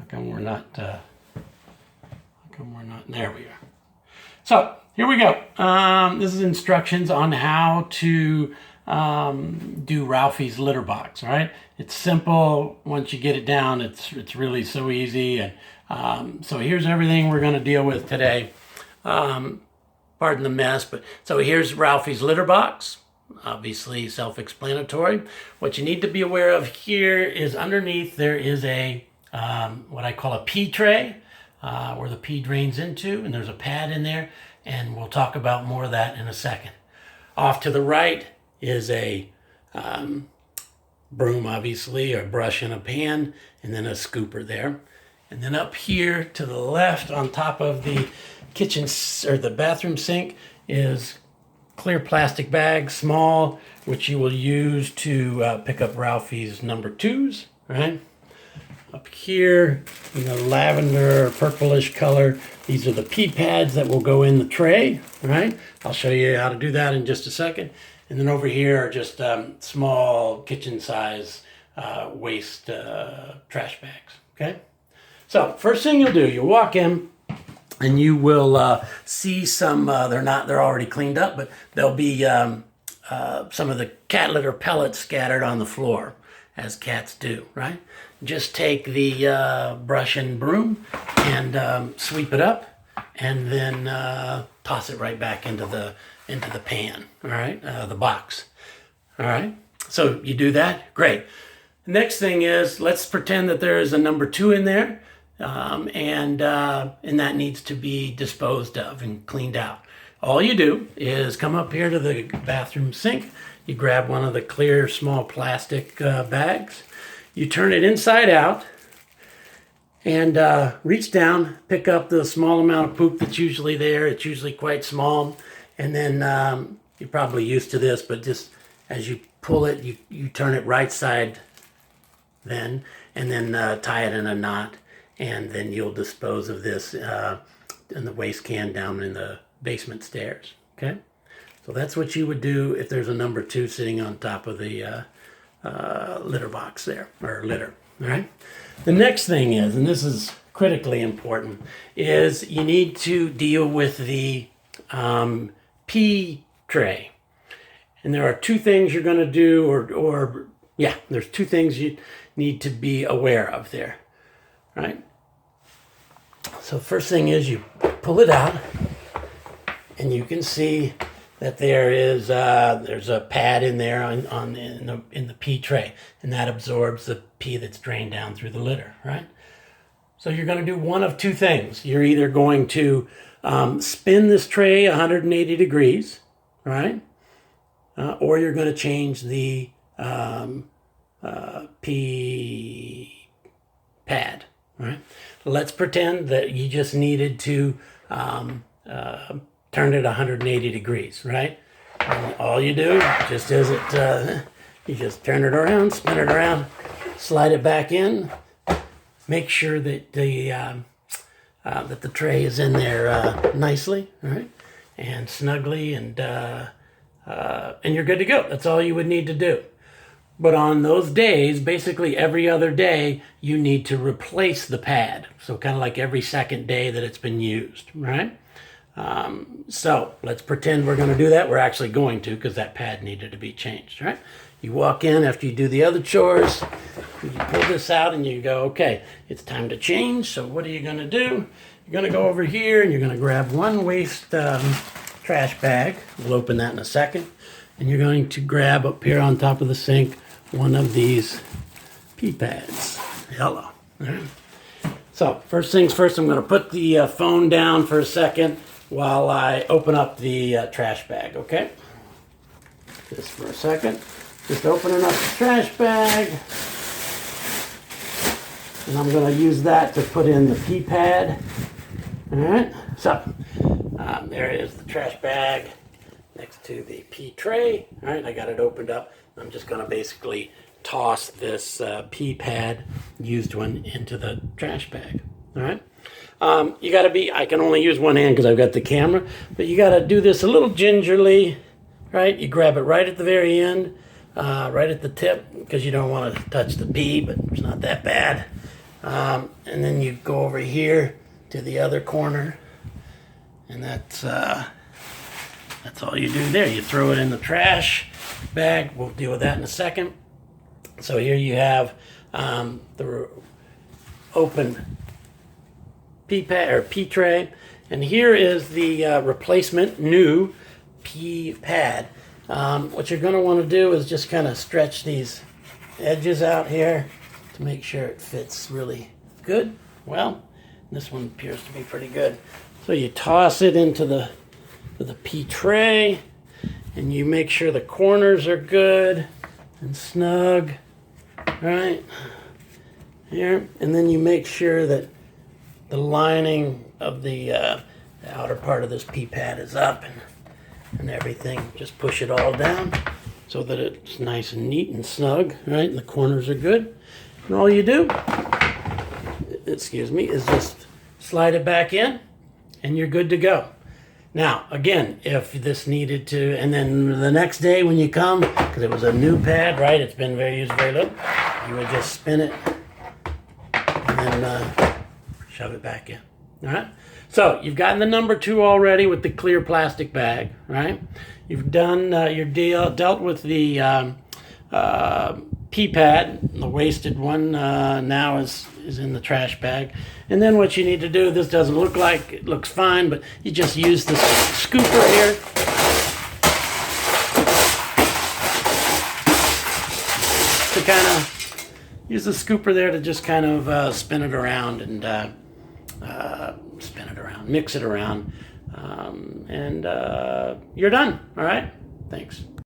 How come we're not, there we are. So here we go. This is instructions on how to do Ralphie's litter box, all right? It's simple. Once you get it down, it's really so easy. And so here's everything we're gonna deal with today. Pardon the mess, but so here's Ralphie's litter box. Obviously self-explanatory. What you need to be aware of here is underneath there is a what I call a pee tray, where the pee drains into, and there's a pad in there, and we'll talk about more of that in a second. Off to the right is a broom, obviously, a brush and a pan, and then a scooper there. And then up here to the left on top of the kitchen or the bathroom sink is clear plastic bag, small, which you will use to pick up Ralphie's number 2s, right? Up here in the lavender, purplish color, these are the pee pads that will go in the tray, right? I'll show you how to do that in just a second. And then over here are just small kitchen size waste trash bags, okay? So first thing you'll do, you'll walk in, and you will see some, they're already cleaned up, but there'll be some of the cat litter pellets scattered on the floor, as cats do, right? Just take the brush and broom and sweep it up, and then toss it right back into the pan, all right? The box, all right? So you do that, great. Next thing is, let's pretend that there is a number 2 in there. And that needs to be disposed of and cleaned out. All you do is come up here to the bathroom sink. You grab one of the clear small plastic bags. You turn it inside out and reach down, pick up the small amount of poop that's usually there. It's usually quite small. And then you're probably used to this, but just as you pull it, you turn it right side then, and then tie it in a knot. And then you'll dispose of this in the waste can down in the basement stairs, okay? So that's what you would do if there's a number 2 sitting on top of the litter box there, or litter, all right? The next thing is, and this is critically important, is you need to deal with the pee tray. And there are 2 things you're gonna do, there's 2 things you need to be aware of there. Right? So first thing is you pull it out, and you can see that there's a pad in there in the pee tray, and that absorbs the pee that's drained down through the litter, right? So you're going to do one of 2 things. You're either going to spin this tray 180 degrees, right? Or you're going to change the pee pad. Right. Let's pretend that you just needed to turn it 180 degrees, right? And all you do, just as you just turn it around, spin it around, slide it back in, make sure that the tray is in there nicely, right, and snugly, and you're good to go. That's all you would need to do. But on those days, basically every other day, you need to replace the pad. So kind of like every second day that it's been used, right? So let's pretend we're going to do that. We're actually going to, because that pad needed to be changed, right? You walk in after you do the other chores, you pull this out and you go, okay, it's time to change. So what are you going to do? You're going to go over here and you're going to grab one waste trash bag. We'll open that in a second. And you're going to grab up here on top of the sink one of these pee pads. Hello. Right. So first things first, I'm going to put the phone down for a second while I open up the trash bag, okay? Just for a second. Just opening up the trash bag. And I'm going to use that to put in the pee pad. All right. So there is the trash bag next to the pee tray. All right, I got it opened up. I'm just going to basically toss this pee pad, used one, into the trash bag. All right. You got to be, I can only use one hand because I've got the camera, but you got to do this a little gingerly, right? You grab it right at the very end, right at the tip, because you don't want to touch the pee, but it's not that bad. And then you go over here to the other corner, and that's all you do there. You throw it in the trash bag. We'll deal with that in a second. So here you have the open pea pad or pea tray, and here is the replacement new pea pad. What you're going to want to do is just kind of stretch these edges out here to make sure it fits really good. Well, this one appears to be pretty good. So you toss it into the pea tray, and you make sure the corners are good and snug, right here. And then you make sure that the lining of the outer part of this pea pad is up and everything. Just push it all down so that it's nice and neat and snug, right? And the corners are good. And all you do, excuse me, is just slide it back in, and you're good to go. Now, again, if this needed to, and then the next day when you come, because it was a new pad, right? It's been used very little. You would just spin it and then shove it back in. All right. So you've gotten the number 2 already with the clear plastic bag, right? You've done your dealt with the pea pad. The wasted one now is in the trash bag. And then what you need to do, this doesn't look like it looks fine, but you just use the scooper here to kind of use the scooper there to just kind of spin it around and mix it around, and you're done. All right, thanks.